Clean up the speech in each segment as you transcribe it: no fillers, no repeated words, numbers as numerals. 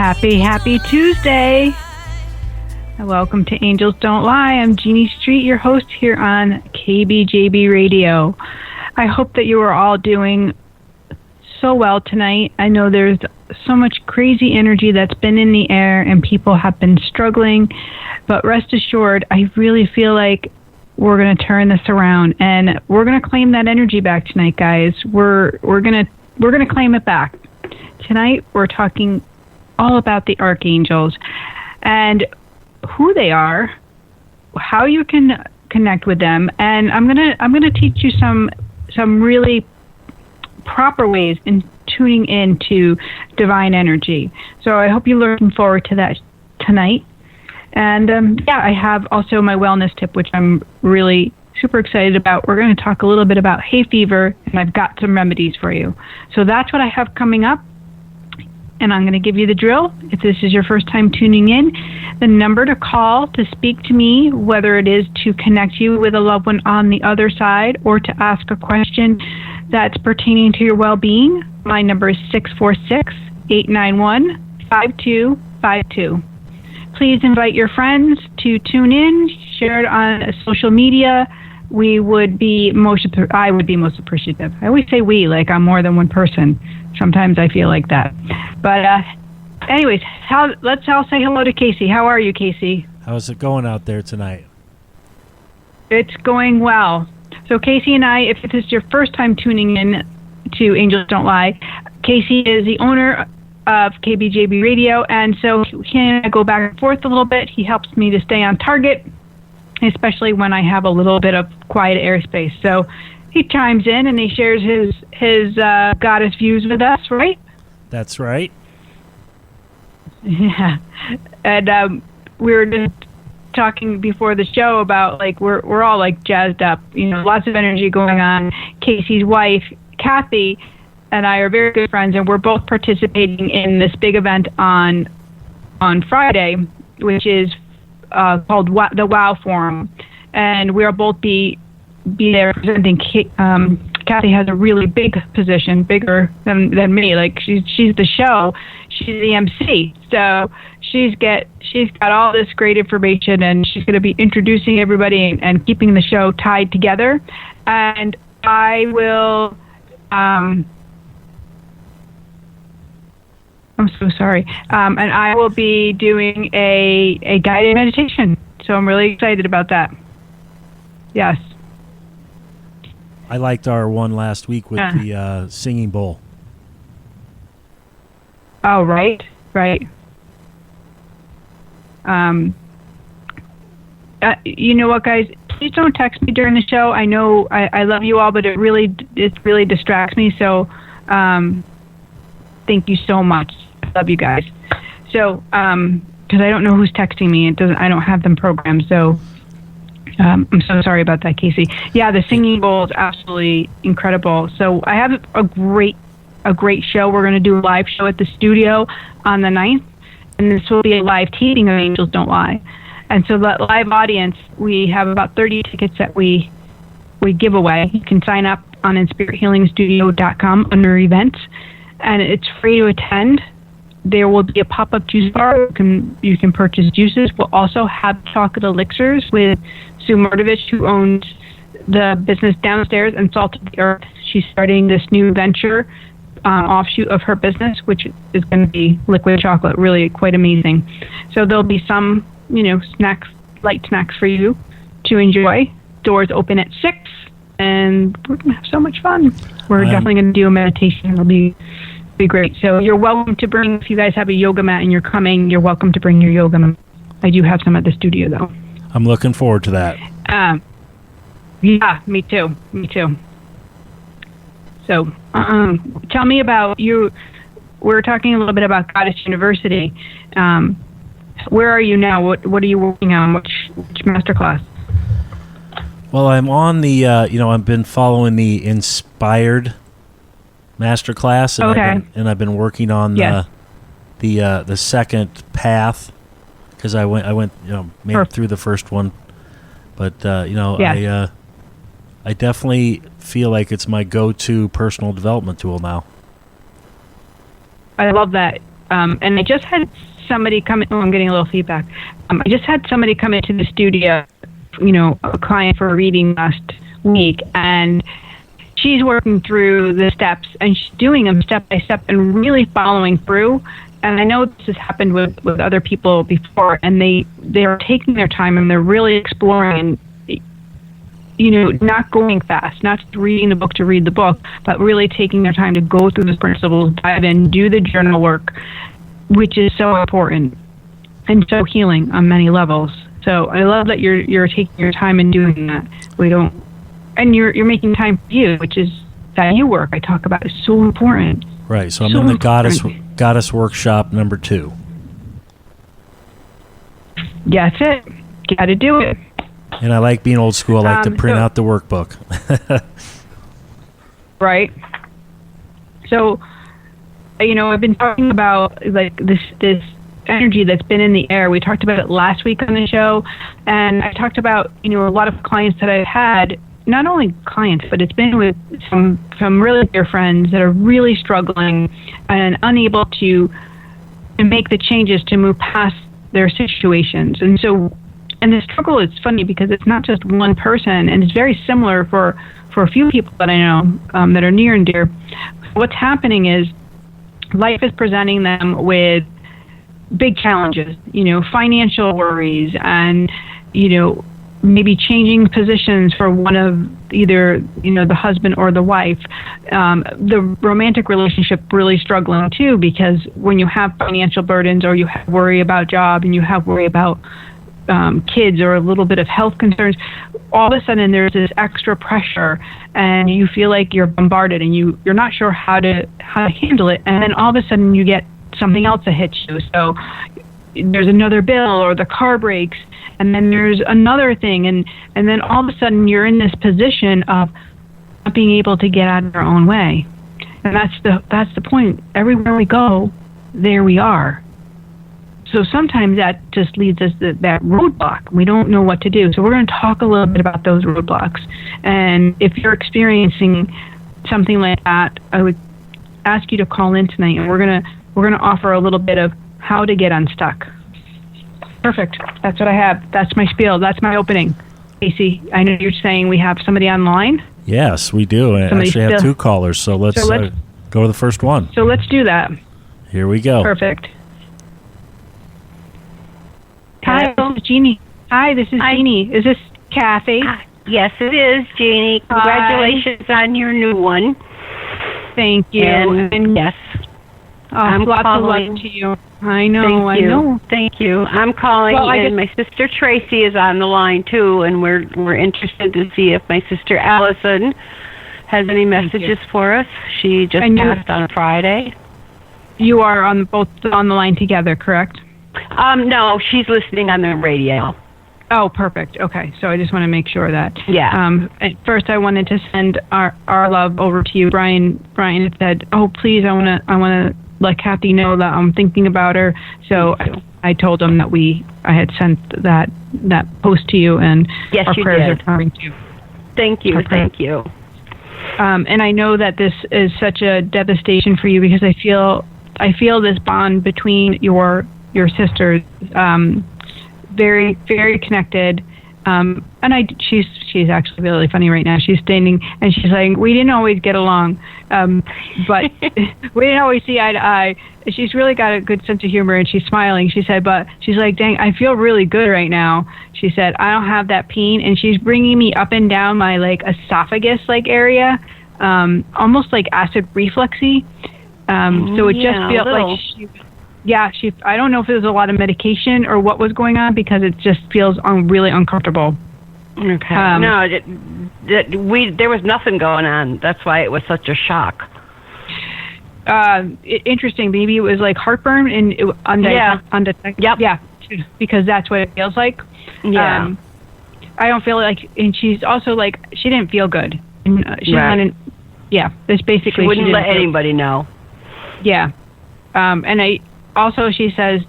Happy Tuesday. Welcome to Angels Don't Lie. I'm Jeannie Street, your host here on KBJB Radio. I hope that you are all doing so well tonight. I know there's so much crazy energy that's been in the air and people have been struggling, but rest assured, I really feel like we're going to turn this around and we're going to claim that energy back tonight, guys. We're going to claim it back. Tonight we're talking all about the Archangels and who they are, how you can connect with them, and I'm gonna teach you some really proper ways in tuning into divine energy. So I hope you're looking forward to that tonight. And I have also my wellness tip, which I'm really super excited about. We're going to talk a little bit about hay fever, and I've got some remedies for you. So that's what I have coming up. And I'm going to give you the drill. If this is your first time tuning in, the number to call to speak to me, whether it is to connect you with a loved one on the other side or to ask a question that's pertaining to your well-being, my number is 646-891-5252. Please invite your friends to tune in, share it on social media. I would be most appreciative. I always say we, like I'm more than one person. Sometimes I feel like that. But anyways, let's all say hello to Casey. How are you, Casey? How's it going out there tonight? It's going well. So Casey and I, if this is your first time tuning in to Angels Don't Lie, Casey is the owner of KBJB Radio, and so he and I go back and forth a little bit. He helps me to stay on target, especially when I have a little bit of quiet airspace. So he chimes in and he shares his goddess views with us, right? That's right. Yeah, and we were just talking before the show about like we're all like jazzed up, lots of energy going on. Casey's wife, Kathy, and I are very good friends, and we're both participating in this big event on Friday, which is called the WOW Forum, and we'll both be there presenting. Kathy has a really big position, bigger than me. Like she's the show, she's the MC, so she's got all this great information, and she's going to be introducing everybody and keeping the show tied together. And I will. I'm so sorry. And I will be doing a guided meditation. So I'm really excited about that. Yes. I liked our one last week with the singing bowl. Oh, right. You know what, guys? Please don't text me during the show. I know I love you all, but it really distracts me. So thank you so much. I love you guys. So because I don't know who's texting me, I don't have them programmed. So I'm so sorry about that, Casey. Yeah, the singing bowl is absolutely incredible. So I have a great show. We're going to do a live show at the studio on the 9th, and this will be a live taping of Angels Don't Lie. And so that live audience, we have about 30 tickets that we give away. You can sign up on inspirithealingstudio.com under events, and it's free to attend. There will be a pop-up juice bar. You can purchase juices. We'll also have chocolate elixirs with Sue Mordovich, who owns the business downstairs and Salt of the Earth. She's starting this new venture, offshoot of her business, which is going to be liquid chocolate, really quite amazing. So there'll be some, snacks, light snacks for you to enjoy. Doors open at 6, and we're going to have so much fun. We're definitely going to do a meditation. It'll be great. So you're welcome to bring, if you guys have a yoga mat and you're coming, you're welcome to bring your yoga mat. I do have some at the studio, though. I'm looking forward to that. Yeah, me too. So tell me about you. We're talking a little bit about Goddess University. Where are you now? What are you working on? Which masterclass? Well, I'm on the, I've been following the Inspired masterclass, and I've been working on the second path, because I went made it through the first one, but I definitely feel like it's my go-to personal development tool now. I love that. And I just had somebody come in. Oh, I'm getting a little feedback. I just had somebody come into the studio, a client for a reading last week, and she's working through the steps, and she's doing them step by step and really following through. And I know this has happened with other people before, and they are taking their time and they're really exploring, not going fast, not just reading the book to read the book, but really taking their time to go through the principles, dive in, do the journal work, which is so important and so healing on many levels. So I love that you're taking your time and doing that. And you're making time for you, which is that you work I talk about is so important. Right. So I'm in the goddess workshop number 2. Yeah, that's it. Got to do it. And I like being old school. I like to print out the workbook. Right. So, I've been talking about like this energy that's been in the air. We talked about it last week on the show, and I talked about a lot of clients that I've had. Not only clients, but it's been with some really dear friends that are really struggling and unable to make the changes to move past their situations. And the struggle is funny because it's not just one person, and it's very similar for a few people that I know that are near and dear. What's happening is life is presenting them with big challenges, financial worries and, maybe changing positions for one of either, the husband or the wife. The romantic relationship really struggling too, because when you have financial burdens or you have worry about job and you have worry about kids or a little bit of health concerns, all of a sudden there's this extra pressure and you feel like you're bombarded and you're not sure how to handle it. And then all of a sudden you get something else that hits you. So there's another bill or the car breaks, and then there's another thing, and then all of a sudden you're in this position of not being able to get out of your own way. And that's the point. Everywhere we go, there we are. So sometimes that just leads us to that roadblock. We don't know what to do. So we're going to talk a little bit about those roadblocks. And if you're experiencing something like that, I would ask you to call in tonight, and we're gonna offer a little bit of how to get unstuck. Perfect. That's what I have. That's my spiel. That's my opening. Casey, I know you're saying we have somebody online. Yes, we do. I actually have 2 callers, so let's go to the first one. So let's do that. Here we go. Perfect. Hi, this is Jeannie. Hi, this is Jeannie. Is this Kathy? Yes, it is, Jeannie. Congratulations on your new one. Thank you. And yes. I'm lots of love to you. I know. Thank you. I'm calling, and my sister Tracy is on the line too, and we're interested to see if my sister Allison has any messages for us. She just passed on Friday. You are both on the line together, correct? No, she's listening on the radio. Oh, perfect. Okay, so I just want to make sure that. Yeah. At first, I wanted to send our love over to you. Brian had said, "Oh, please, I want to let Kathy know that I'm thinking about her." So I told him that I had sent that post to you, and yes, our prayers did. are coming to you. Thank you. Thank you. And I know that this is such a devastation for you because I feel this bond between your sisters. Very, very connected. And she's actually really funny right now. She's standing and she's like, we didn't always get along, but we didn't always see eye to eye. She's really got a good sense of humor, and she's smiling. She said, but she's like, dang, I feel really good right now. She said, I don't have that pain, and she's bringing me up and down my esophagus area, almost like acid refluxy. So it just felt like she, I don't know if it was a lot of medication or what was going on, because it just feels really uncomfortable. Okay. No, there was nothing going on. That's why it was such a shock. Interesting. Maybe it was like heartburn and Yep. Yeah, because that's what it feels like. Yeah. I don't feel like, and she's also like, she didn't feel good. And she didn't. Yeah, it's basically she wouldn't let anybody know. Yeah. And she says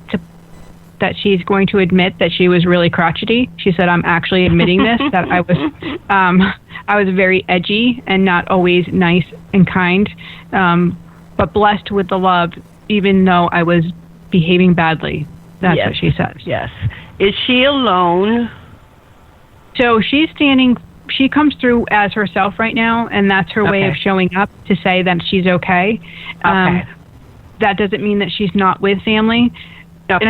that she's going to admit that she was really crotchety. She said, I'm actually admitting this, that I was very edgy and not always nice and kind, but blessed with the love even though I was behaving badly. That's what she says. Yes. Is she alone? So she comes through as herself right now, and that's her way of showing up to say that she's okay. That doesn't mean that she's not with family. Okay. And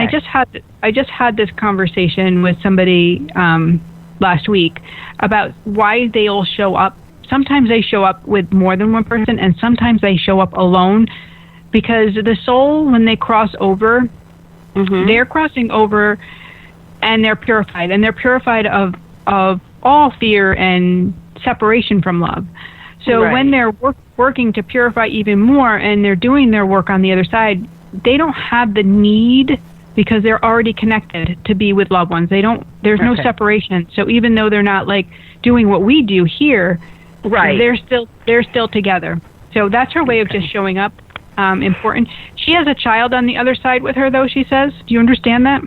I just had this conversation with somebody last week about why they'll show up. Sometimes they show up with more than one person, and sometimes they show up alone, because the soul, when they cross over, they're crossing over, and they're purified of all fear and separation from love. So when they're working to purify even more, and they're doing their work on the other side, they don't have the need, because they're already connected to be with loved ones. There's no separation. So even though they're not like doing what we do here, they're still together. So that's her way of just showing up. Important. She has a child on the other side with her, though, she says. Do you understand that?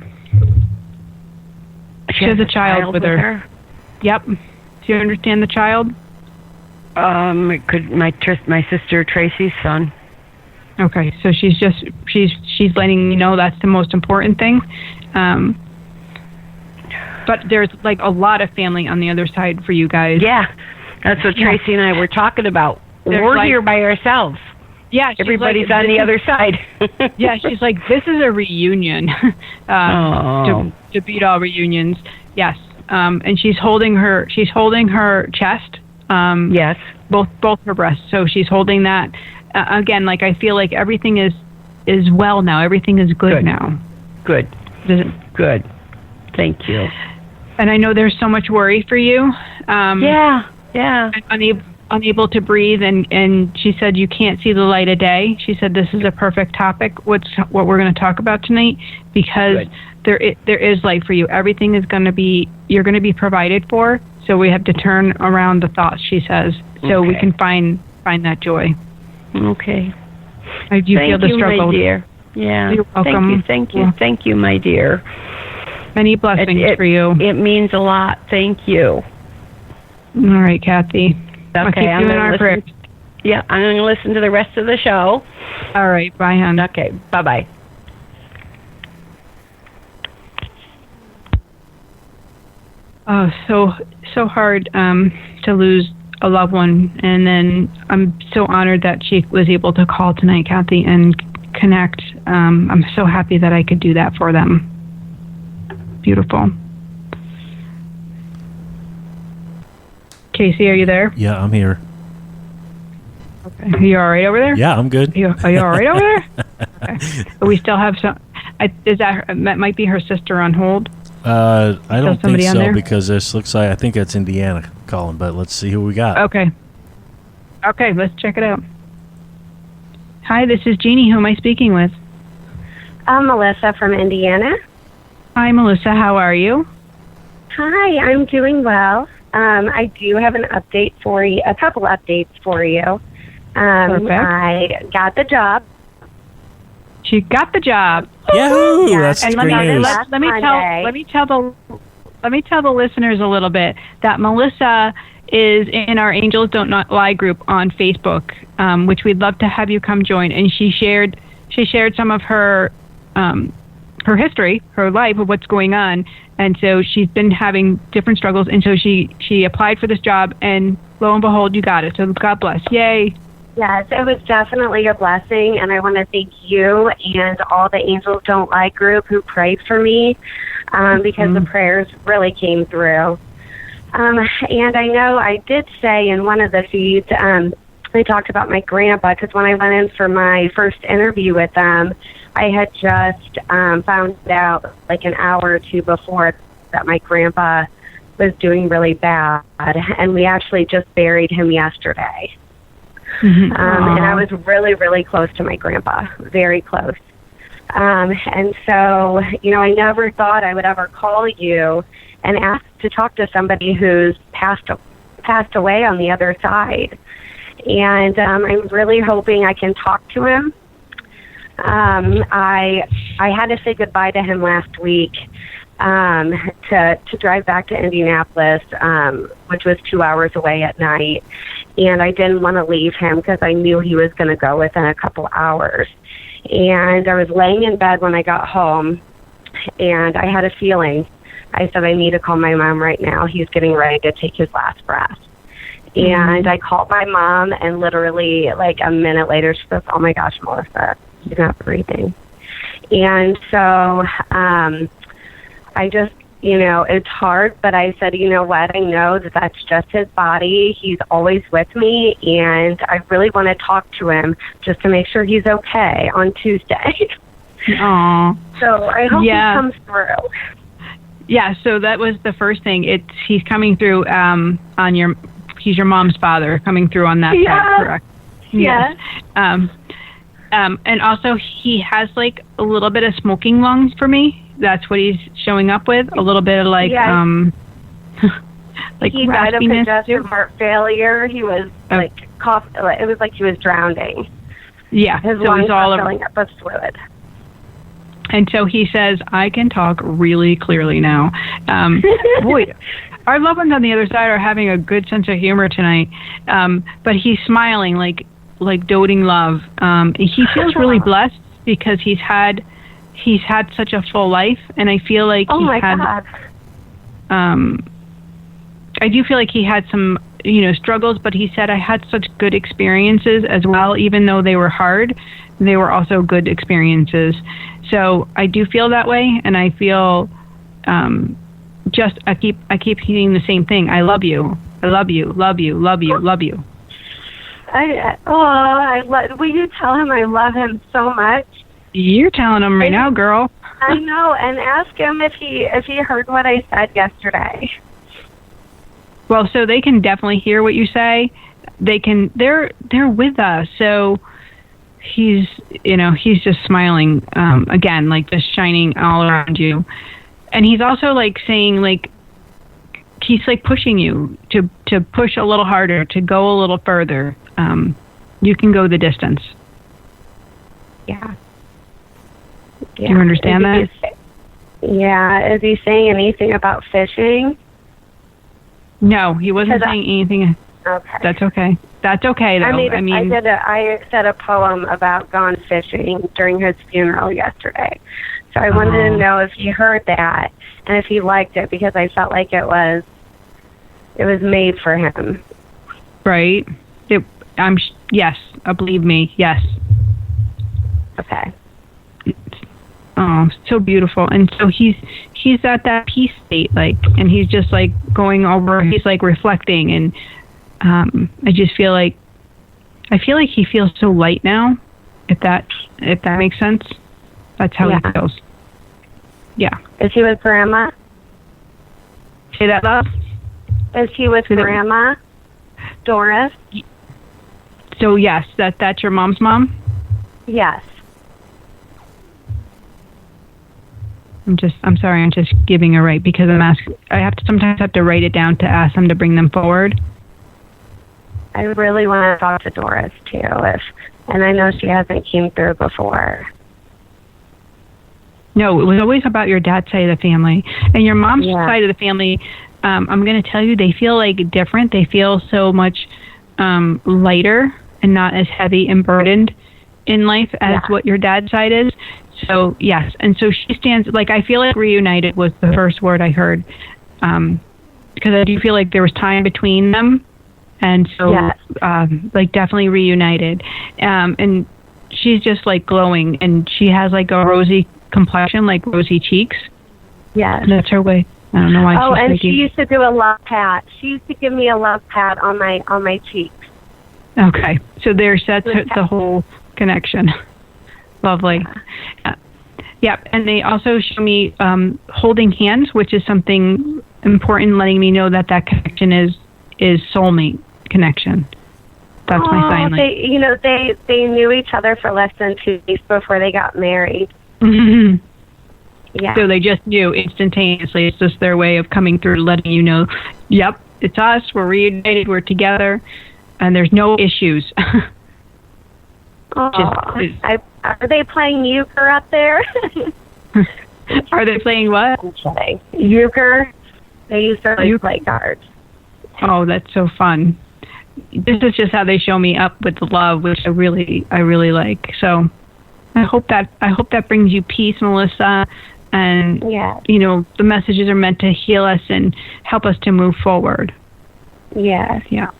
She has a child with her. Yep. Do you understand the child? My sister Tracy's son. Okay, so she's letting you know that's the most important thing. But there's like a lot of family on the other side for you guys. Yeah, that's what Tracy and I were talking about. We're here by ourselves. Yeah, everybody's on the other side. Yeah, she's like, this is a reunion. To beat all reunions. Yes. And she's holding her chest. Yes. Both her breasts. So she's holding that. Again, like, I feel like everything is well now. Everything is good now. Good. Good. Thank you. And I know there's so much worry for you. Yeah. Unable to breathe, and she said you can't see the light of day. She said this is a perfect topic. What we're going to talk about tonight, because there is light for you. Everything is going to be, you're going to be provided for. So we have to turn around the thoughts, she says, so we can find that joy. Okay. Do you feel the struggle? My dear. Yeah. You're welcome. Thank you, my dear. Many blessings for you. It means a lot. Thank you. All right, Kathy. I'll keep you in our prayers. Yeah, I'm going to listen to the rest of the show. All right. Bye, hon. Okay. Bye-bye. Oh, so hard to lose a loved one, and then I'm so honored that she was able to call tonight, Kathy, and connect. I'm so happy that I could do that for them. Beautiful. Casey, are you there? Yeah, I'm here. Okay. Are you all right over there? Yeah, I'm good. Are you all right over there? Okay. But we still have some. That might be her sister on hold? I don't think so, because this looks like, I think it's Indiana calling, but let's see who we got. Okay, let's check it out. Hi, this is Jeannie. Who am I speaking with? I'm Melissa from Indiana. Hi, Melissa. How are you? Hi, I'm doing well. I do have an update for you, a couple updates for you. Perfect. I got the job. She got the job. Yahoo! That's great news. Let me tell the listeners a little bit that Melissa is in our Angels Don't Not Lie group on Facebook, which we'd love to have you come join. And she shared some of her history, her life, of what's going on. And so she's been having different struggles. And so she applied for this job, and lo and behold, you got it. So God bless. Yay. Yes, it was definitely a blessing, and I want to thank you and all the Angels Don't Lie group who prayed for me, because the prayers really came through. And I know I did say in one of the feeds, they talked about my grandpa, because when I went in for my first interview with them, I had just found out like an hour or two before that my grandpa was doing really bad, and we actually just buried him yesterday. And I was really, really close to my grandpa, very close. And so, I never thought I would ever call you and ask to talk to somebody who's passed away on the other side. And I'm really hoping I can talk to him. I had to say goodbye to him last week to drive back to Indianapolis, which was 2 hours away at night. And I didn't want to leave him because I knew he was going to go within a couple hours. And I was laying in bed when I got home, and I had a feeling. I said, I need to call my mom right now. He's getting ready to take his last breath. And I called my mom, and literally, like, a minute later, she goes, oh, my gosh, Melissa, he's not breathing. And so I just, you know, it's hard, but I said, you know what, I know that that's just his body. He's always with me, and I really want to talk to him just to make sure he's okay on Tuesday. Aww. So I hope he comes through. Yeah, so that was the first thing. He's coming through he's your mom's father coming through on that side, correct? Yes. And also he has like a little bit of smoking lungs for me. That's what he's showing up with. A little bit of like like he died of congestive heart failure. He was like cough. It was like he was drowning. Yeah, his so lungs he's all were filling up with fluid. And so he says, I can talk really clearly now. Boy, our loved ones on the other side are having a good sense of humor tonight. But he's smiling like doting love. He feels really blessed because he's had such a full life, and I feel like God. I do feel like he had some, struggles, but he said I had such good experiences as well, even though they were hard. They were also good experiences. So I do feel that way, and I feel I keep hearing the same thing. I love you. I love you. Love you. Love you. Love you. Will you tell him I love him so much? You're telling him right now, girl. I know, and ask him if he heard what I said yesterday. Well, so they can definitely hear what you say. They're with us. So he's just smiling again, like just shining all around you. And he's also like saying, like, he's like pushing you to push a little harder, to go a little further. You can go the distance. Yeah. Do you understand that? Yeah. Is he saying anything about fishing? No, he wasn't saying anything. Okay. That's okay. That's okay, though. I said a poem about gone fishing during his funeral yesterday. So I wanted to know if he heard that and if he liked it, because I felt like it was made for him. Right. Yes. Believe me. Yes. Okay. Oh, so beautiful. And so he's at that peace state, like, and he's just like going over, he's like reflecting, and I feel like he feels so light now, if that makes sense. That's how he feels. Yeah. Is he with Grandma? Say that, love? Is he with Grandma? Doris? So yes, that's your mom's mom? Yes. I'm sorry, I'm just giving a right, because I sometimes have to write it down to ask them to bring them forward. I really want to talk to Doris too, and I know she hasn't came through before. No, it was always about your dad's side of the family. And your mom's side of the family, I'm going to tell you, they feel like different. They feel so much lighter and not as heavy and burdened in life as what your dad's side is. So, yes. And so she stands, like, I feel like reunited was the first word I heard. Because I do feel like there was time between them. And so, like, definitely reunited. And she's just, like, glowing. And she has, like, a rosy complexion, like rosy cheeks. Yes. That's her way. I don't know why. Oh, and she used to do a love pat. She used to give me a love pat on my cheeks. Okay. So that's the whole connection. Lovely. Yep. And they also show me holding hands, which is something important, letting me know that connection is soulmate connection. That's my sign. They knew each other for less than 2 weeks before they got married. Mm-hmm. Yeah. So they just knew instantaneously. It's just their way of coming through, letting you know, yep, it's us. We're reunited. We're together, and there's no issues. Are they playing euchre up there? Are they playing what? I'm kidding. Euchre. They used to play cards. Oh, that's so fun. This is just how they show me up with the love, which I really like. So, I hope that brings you peace, Melissa. And, the messages are meant to heal us and help us to move forward. Yes. Yeah.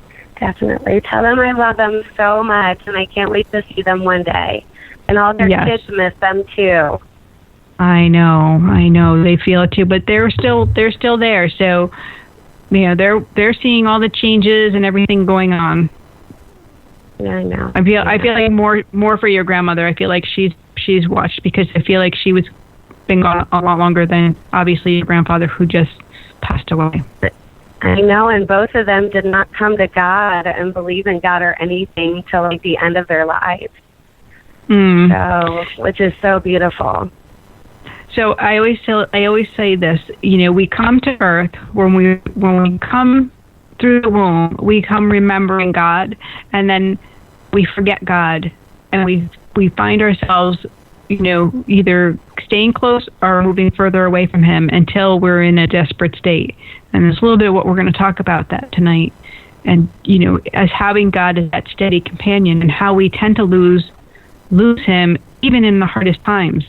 Definitely. Tell them I love them so much, and I can't wait to see them one day. And all their kids miss them, too. I know. They feel it, too. But they're still there. So, they're seeing all the changes and everything going on. Yeah, I know. I feel like more for your grandmother. I feel like she's watched, because I feel like she was been gone a lot longer than obviously your grandfather, who just passed away. I know, and both of them did not come to God and believe in God or anything till like the end of their lives. So, which is so beautiful. So I always say this. We come to Earth when we come through the womb, we come remembering God, and then we forget God, and we find ourselves, either staying close or moving further away from Him until we're in a desperate state. And there's a little bit of what we're going to talk about that tonight. And as having God as that steady companion, and how we tend to lose Him even in the hardest times.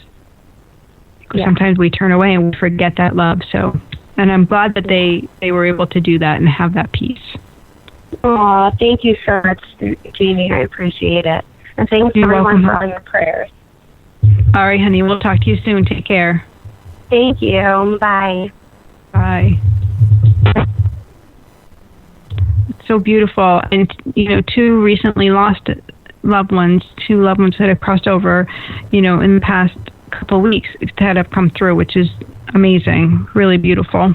Because sometimes we turn away and we forget that love. So, and I'm glad that they were able to do that and have that peace. Oh, thank you so much, Jeannie. I appreciate it. And thank you everyone for all your prayers. All right, honey. We'll talk to you soon. Take care. Thank you. Bye. Bye. It's so beautiful. And, two recently lost loved ones, that have crossed over, in the past couple of weeks that have come through, which is amazing. Really beautiful.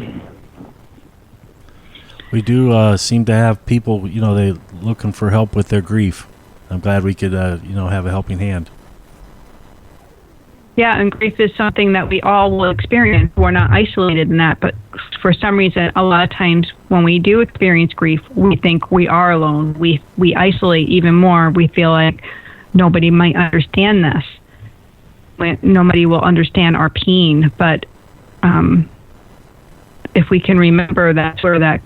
We do seem to have people, they looking for help with their grief. I'm glad we could, have a helping hand. Yeah, and grief is something that we all will experience. We're not isolated in that, but for some reason, a lot of times when we do experience grief, we think we are alone. We isolate even more. We feel like nobody might understand this. Nobody will understand our pain, but if we can remember, that's where that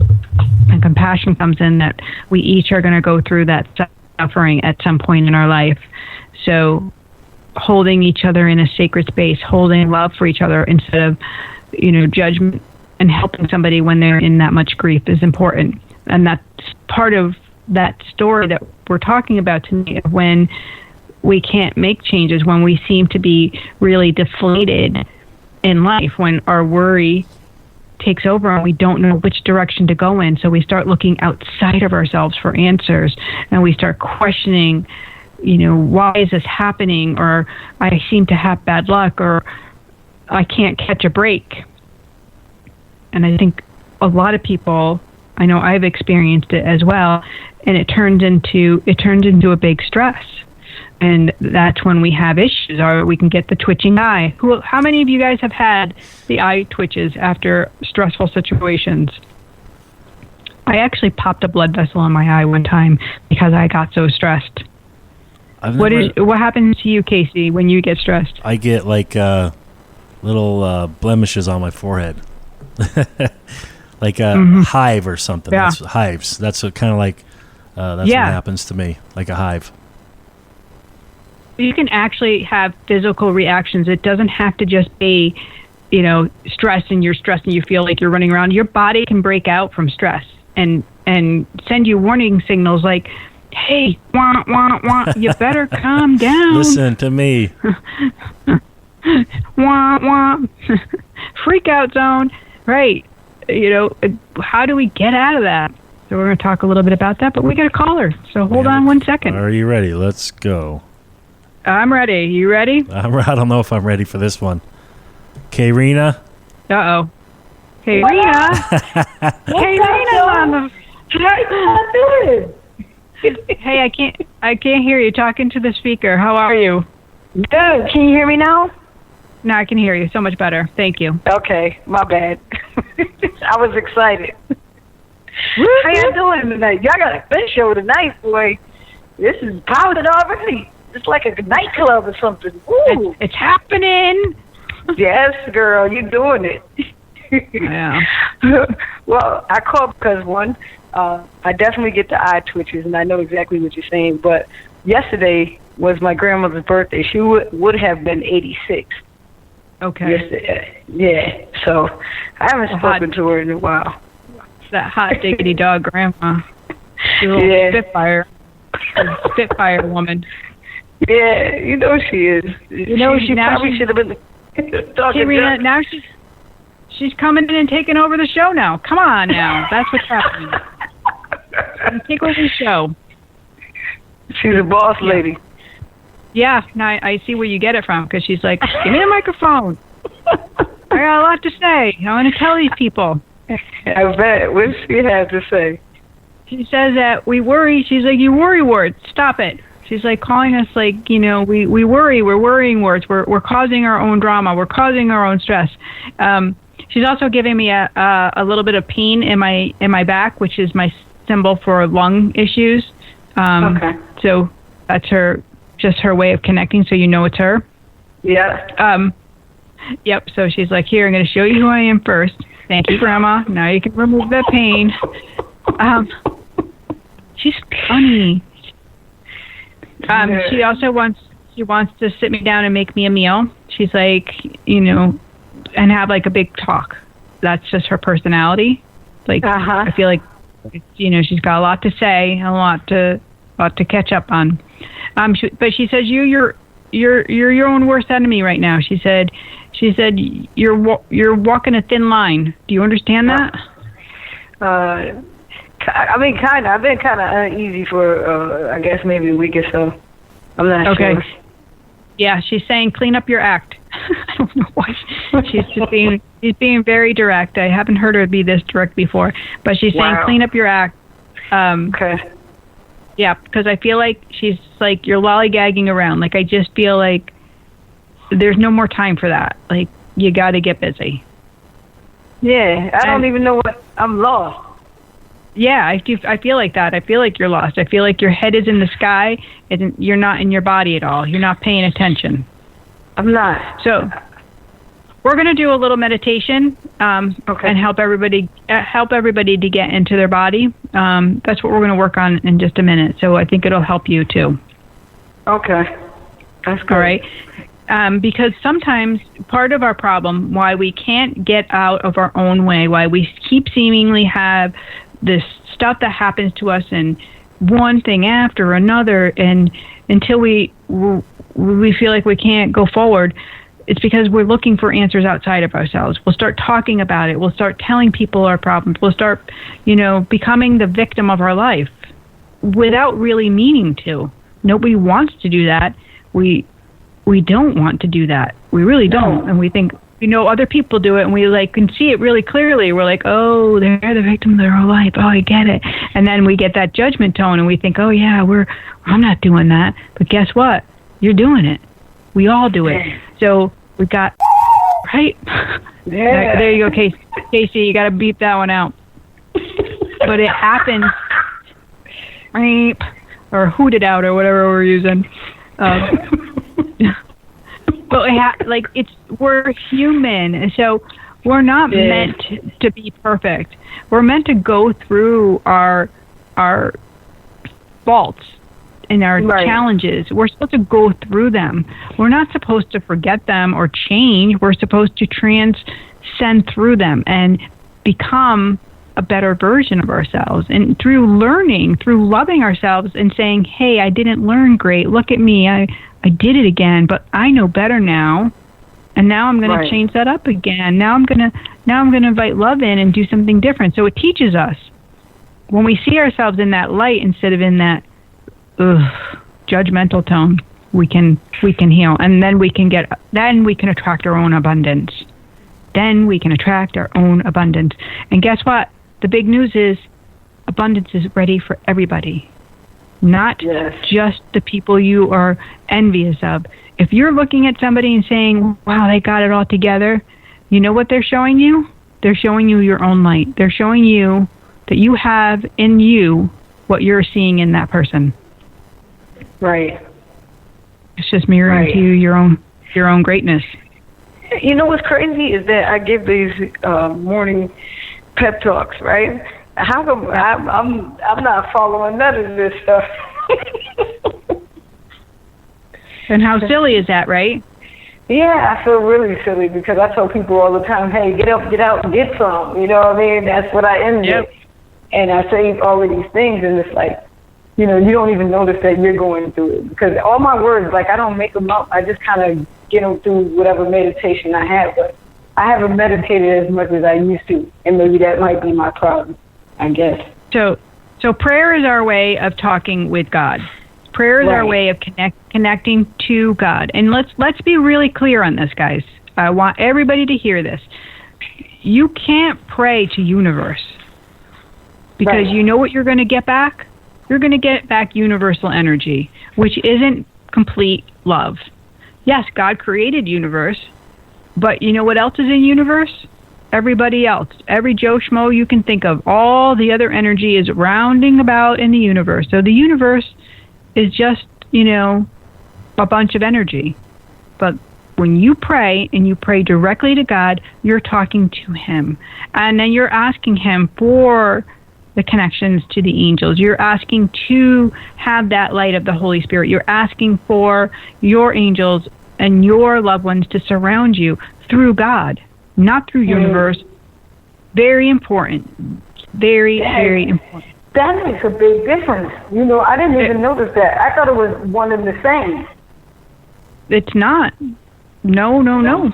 compassion comes in, that we each are going to go through that suffering at some point in our life. So holding each other in a sacred space, holding love for each other instead of, judgment, and helping somebody when they're in that much grief is important. And that's part of that story that we're talking about tonight, when we can't make changes, when we seem to be really deflated in life, when our worry takes over and we don't know which direction to go in. So we start looking outside of ourselves for answers, and we start questioning, why is this happening? Or I seem to have bad luck, or I can't catch a break. And I think a lot of people, I know I've experienced it as well, and it turns into a big stress. And that's when we have issues, or we can get the twitching eye. How many of you guys have had the eye twitches after stressful situations? I actually popped a blood vessel in my eye one time because I got so stressed. What happens to you, Casey, when you get stressed? I get little blemishes on my forehead, like a hive or something. Yeah. That's hives. That's what what happens to me, like a hive. You can actually have physical reactions. It doesn't have to just be, stress, and you're stressed and you feel like you're running around. Your body can break out from stress and send you warning signals like, hey, wah, wah, wah, you better calm down. Listen to me. Wah, wah. Freak out zone. Right. How do we get out of that? So we're going to talk a little bit about that, but we got a caller. So hold on 1 second. Are you ready? Let's go. I'm ready. You ready? I don't know if I'm ready for this one. Karina? Uh-oh. Karina? Karina's on the... Hey, I can't hear you talking to the speaker. How are you? Good. Can you hear me now? No, I can hear you so much better. Thank you. Okay, my bad. I was excited. How y'all doing tonight? Y'all got a good show tonight, boy. This is pounded already. It's like a nightclub or something. Ooh. It's happening. Yes, girl, you're doing it. Yeah. Well, I called because, I definitely get the eye twitches, and I know exactly what you're saying. But yesterday, was my grandmother's birthday. She would have been 86. Okay. Yesterday. Yeah. So I haven't spoken to her in a while. That hot diggity dog grandma. She's a little Spitfire woman. Yeah, you know she is. You know she probably should have been talking. Rena, now she's coming in and taking over the show now. Come on now, that's what's happening. Take over the show. She's a boss lady. Yeah, now I see where you get it from, because she's like, give me the microphone. I got a lot to say. I want to tell these people. I bet. What does she have to say? She says that we worry. She's like, you worry words. Stop it. She's like calling us like, we worry. We're worrying words. We're causing our own drama. We're causing our own stress. She's also giving me a little bit of pain in my back, which is my symbol for lung issues. Okay. So that's just her way of connecting, so you know it's her. Yeah. Yep. So she's like, here, I'm going to show you who I am first. Thank you, Grandma. Now you can remove that pain. She's funny. She also wants to sit me down and make me a meal. She's like, and have like a big talk. That's just her personality. Like, I feel like, she's got a lot to say, and a lot to catch up on. But she says you're your own worst enemy right now. She said you're walking a thin line. Do you understand that? I mean, kind of. I've been kind of uneasy for, I guess, maybe a week or so. I'm not sure. Yeah, she's saying clean up your act. I don't know why. She's being very direct. I haven't heard her be this direct before, but she's saying clean up your act. Okay. Yeah, because I feel like she's like, you're lollygagging around. Like, I just feel like there's no more time for that. Like, you got to get busy. Yeah, I don't even know what I'm lost. Yeah, I feel like that. I feel like you're lost. I feel like your head is in the sky and you're not in your body at all. You're not paying attention. I'm not. So we're going to do a little meditation and help everybody to get into their body. That's what we're going to work on in just a minute. So I think it'll help you too. Okay. That's good. All right. Because sometimes part of our problem, why we can't get out of our own way, why we keep seemingly have this stuff that happens to us and one thing after another, and until we feel like we can't go forward, it's because we're looking for answers outside of ourselves. We'll start talking about it. We'll start telling people our problems. We'll start, becoming the victim of our life without really meaning to. Nobody wants to do that. We don't want to do that. We really don't. And we think, other people do it, and we can see it really clearly. We're like, oh, they're the victim of their whole life. Oh, I get it. And then we get that judgment tone, and we think, oh yeah, I'm not doing that. But guess what? You're doing it. We all do it. So we got right. Yeah. There you go, Casey. You got to beep that one out. But it happens. Or hoot it out, or whatever we're using. But we're human, so we're not meant to be perfect. We're meant to go through our faults and our challenges. We're supposed to go through them. We're not supposed to forget them or change. We're supposed to transcend through them and become a better version of ourselves. And through learning, through loving ourselves and saying, hey, I didn't learn great. Look at me. I did it again, but I know better now. And now I'm going to change that up again. Now I'm going to invite love in and do something different. So it teaches us. When we see ourselves in that light instead of in that judgmental tone, we can heal, and then we can attract our own abundance. Then we can attract our own abundance. And guess what? The big news is abundance is ready for everybody. Not just the people you are envious of. If you're looking at somebody and saying, wow, they got it all together, you know what they're showing you? They're showing you your own light. They're showing you that you have in you what you're seeing in that person. Right. It's just mirroring to you your own greatness. You know what's crazy is that I give these morning pep talks, right? How come I'm not following none of this stuff? And how silly is that, right? Yeah, I feel really silly because I tell people all the time, hey, get up, get out, and get some. You know what I mean? That's what I end with. And I say all of these things, and it's like, you know, you don't even notice that you're going through it. Because all my words, like, I don't make them up. I just kind of get them through whatever meditation I have. But I haven't meditated as much as I used to, and maybe that might be my problem, I guess. So prayer is our way of talking with God. Prayer is our way of connecting to God. And let's be really clear on this, guys. I want everybody to hear this. You can't pray to universe because you know what you're going to get back? You're going to get back universal energy, which isn't complete love. Yes, God created universe, but you know what else is in universe? Everybody else. Every Joe Schmo you can think of. All the other energy is rounding about in the universe. So the universe is just, you know, a bunch of energy. But when you pray and you pray directly to God, you're talking to Him. And then you're asking Him for the connections to the angels. You're asking to have that light of the Holy Spirit. You're asking for your angels and your loved ones to surround you through God, not through universe. Very important. Very, very important. That makes a big difference. You know, I didn't even notice that. I thought it was one and the same. It's not. No.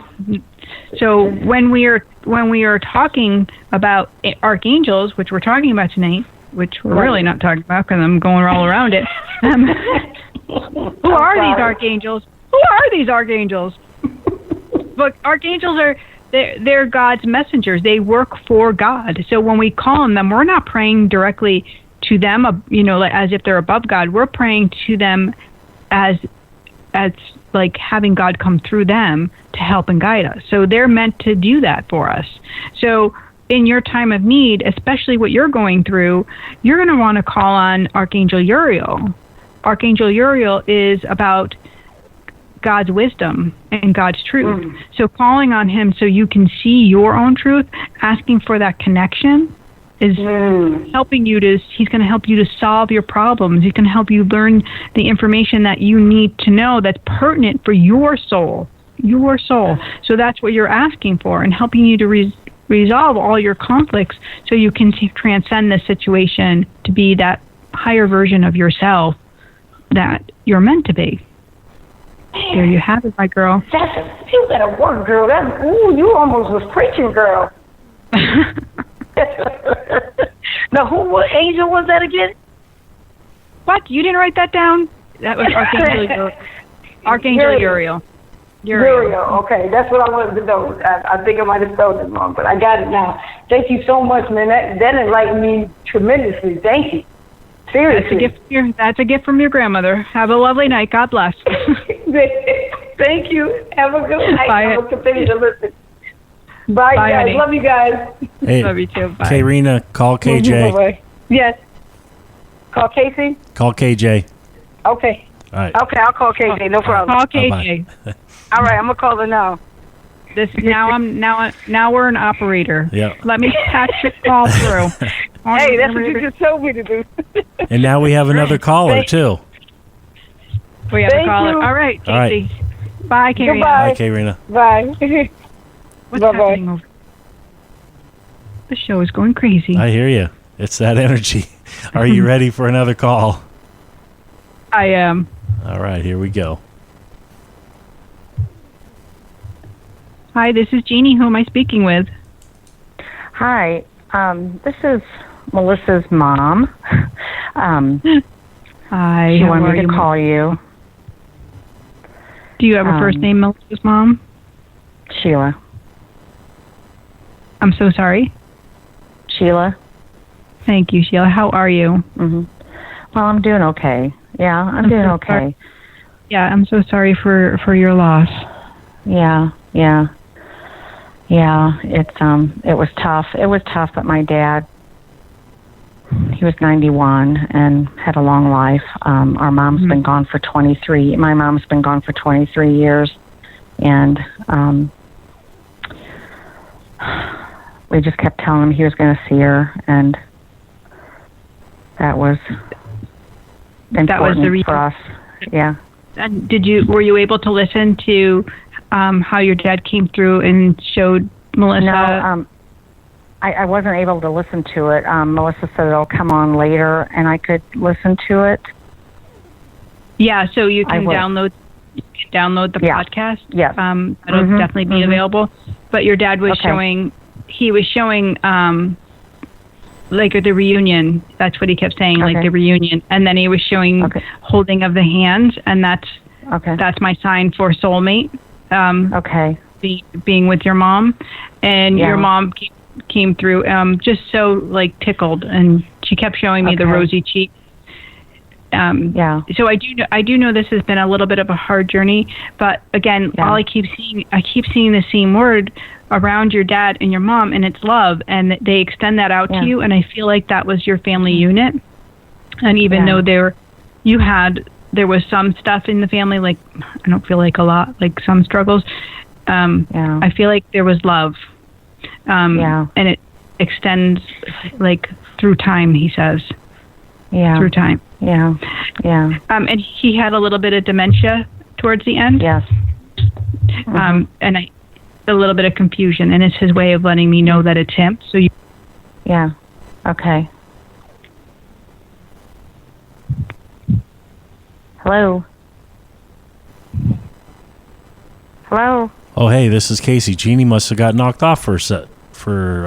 So when we are talking about archangels, which we're talking about tonight, which we're really not talking about because I'm going all around it. Who are these archangels? Who are these archangels? Look, archangels they're God's messengers. They work for God. So when we call on them, we're not praying directly to them, you know, as if they're above God. We're praying to them as like having God come through them to help and guide us. So they're meant to do that for us. So in your time of need, especially what you're going through, you're going to want to call on Archangel Uriel. Archangel Uriel is about God's wisdom and God's truth. So calling on him so you can see your own truth, asking for that connection is helping you he's going to help you to solve your problems. He's going to help you learn the information that you need to know that's pertinent for your soul. So that's what you're asking for, and helping you to resolve all your conflicts so you can transcend the situation to be that higher version of yourself that you're meant to be. There you have it, my girl. You got to work, girl. You almost was preaching, girl. Now, what angel was that again? What? You didn't write that down? That was Archangel Uriel. Uriel, okay. That's what I wanted to know. I think I might have spelled it wrong, but I got it now. Thank you so much, man. That enlightened me tremendously. Thank you. Seriously. That's a gift from your grandmother. Have a lovely night. God bless. Thank you. Have a good night. Bye. I will continue to listen. Bye guys. Honey. Love you guys. Hey, love you too. Bye. Karina, call KJ. Bye-bye. Yes. Call Casey? Call KJ. Okay. All right. Okay, I'll call KJ. No problem. Call KJ. All right, I'm gonna call her now. Now we're an operator. Yeah. Let me patch the call through. Hey, that's what you just told me to do. And now we have another caller too. We have a caller. All right, Casey. All right. Bye, Karina. Goodbye. Bye, Karina. Bye. What's happening over? The show is going crazy. I hear you. It's that energy. Are you ready for another call? I am. All right, here we go. Hi, this is Jeannie. Who am I speaking with? Hi, this is Melissa's mom. Hi. She wanted me to call you. Do you have a first name, Melissa's mom? Sheila. I'm so sorry. Sheila. Thank you, Sheila. How are you? Mm-hmm. Well, I'm doing okay. Yeah, I'm doing okay. Sorry. Yeah, I'm so sorry for your loss. Yeah. It was tough. It was tough, but my dad, he was 91 and had a long life. Our mom's been gone for 23. My mom's been gone for 23 years, and we just kept telling him he was going to see her, and that was important for us. Yeah. And were you able to listen to how your dad came through and showed Melissa? No, I wasn't able to listen to it. Melissa said it'll come on later, and I could listen to it. Yeah, so you can download the podcast. Yes. It'll definitely be available. But your dad was showing like the reunion. That's what he kept saying, like the reunion. And then he was showing holding of the hands, and that's my sign for soulmate. Being with your mom, and your mom came through just so like tickled, and she kept showing me the rosy cheek. So I do know this has been a little bit of a hard journey, but again, all I keep seeing the same word around your dad and your mom, and it's love, and they extend that out to you, and I feel like that was your family unit. And even though there was some stuff in the family, like I don't feel like a lot, like some struggles. I feel like there was love, and it extends like through time. He says, through time. And he had a little bit of dementia towards the end. Yes. And a little bit of confusion, and it's his way of letting me know that it's him. So you. Yeah. Okay. Hello. Hello. Oh, hey, this is Casey. Jeannie must have got knocked off for some reason.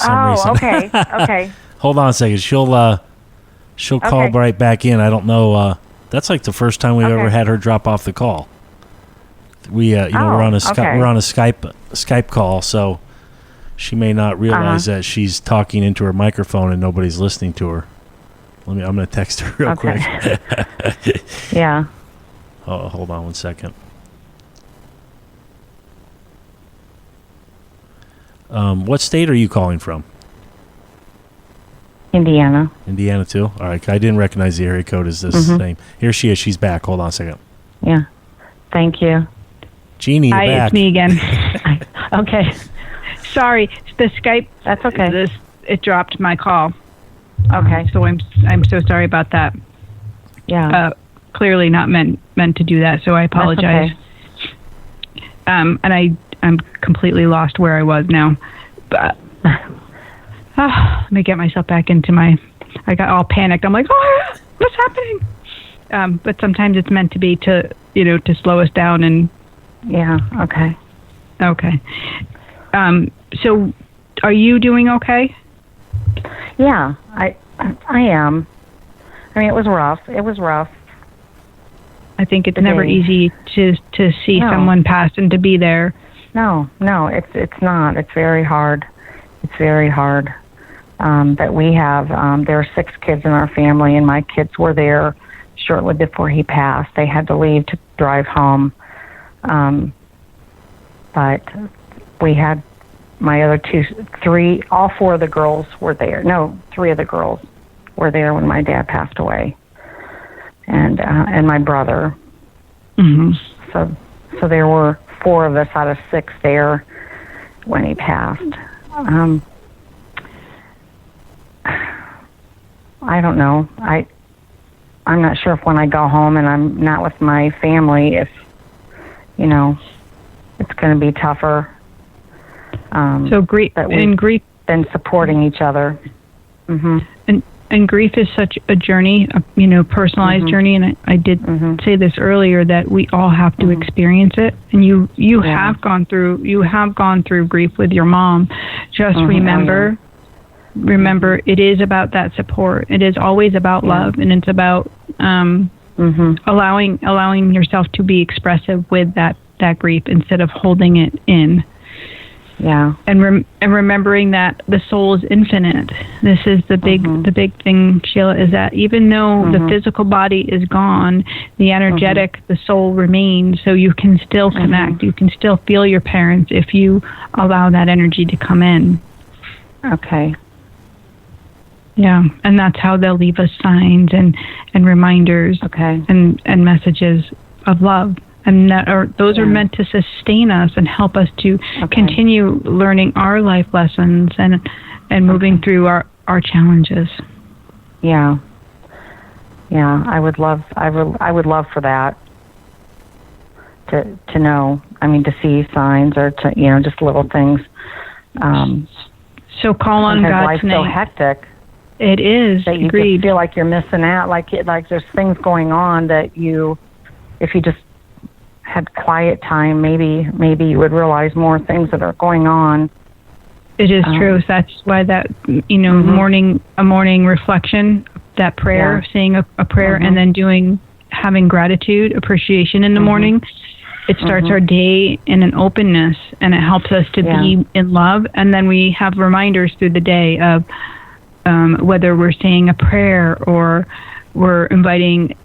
Oh, okay. Okay. Hold on a second. She'll call right back in. I don't know. That's like the first time we've ever had her drop off the call. We're on a Skype call, so she may not realize that she's talking into her microphone and nobody's listening to her. I'm going to text her real quick. Yeah. Oh, hold on one second. What state are you calling from? Indiana. Indiana too? All right. I didn't recognize the area code as this name. Here she is. She's back. Hold on a second. Yeah. Thank you. Jeannie, you're back. It's me again. Okay. Sorry. The Skype. That's okay. It dropped my call. Okay. So I'm so sorry about that. Yeah. Clearly not meant to do that, so I apologize. Okay. And I'm completely lost where I was now. But let me get myself back into I got all panicked. I'm like, oh, what's happening? But sometimes it's meant to be to slow us down and. Yeah. Okay. Okay. So, are you doing okay? Yeah, I am. I mean, it was rough. I think it's never easy to see someone pass and to be there. No, it's not. It's very hard. But we have, there are 6 kids in our family, and my kids were there shortly before he passed. They had to leave to drive home. But we had my other 3, all 4 of the girls were there. No, 3 of the girls were there when my dad passed away. And my brother. Mm-hmm. So there were 4 of us out of 6 there when he passed. I don't know. I'm not sure if when I go home and I'm not with my family, if, it's going to be tougher. So grief been supporting each other. Mm-hmm. And grief is such a journey, a personalized journey. And I did say this earlier, that we all have to experience it. And you have gone through grief with your mom. Just remember, it is about that support. It is always about love, and it's about allowing yourself to be expressive with that grief instead of holding it in. Yeah. And remembering that the soul is infinite. This is the big thing, Sheila, is that even though the physical body is gone, the energetic, the soul remains, so you can still connect. You can still feel your parents if you allow that energy to come in. Okay. Yeah, and that's how they'll leave us signs and reminders and messages of love. And those are meant to sustain us and help us to continue learning our life lessons and moving through our challenges. Yeah. Yeah, I would love for that. to know. I mean, to see signs or to, just little things. So call on God's life's name. So hectic. It is. That you just feel like you're missing out. Like there's things going on that if you just had quiet time, maybe you would realize more things that are going on. It is true. So that's why that morning reflection, that prayer, saying a prayer, and then having gratitude, appreciation in the morning. It starts our day in an openness, and it helps us to be in love. And then we have reminders through the day of whether we're saying a prayer or we're inviting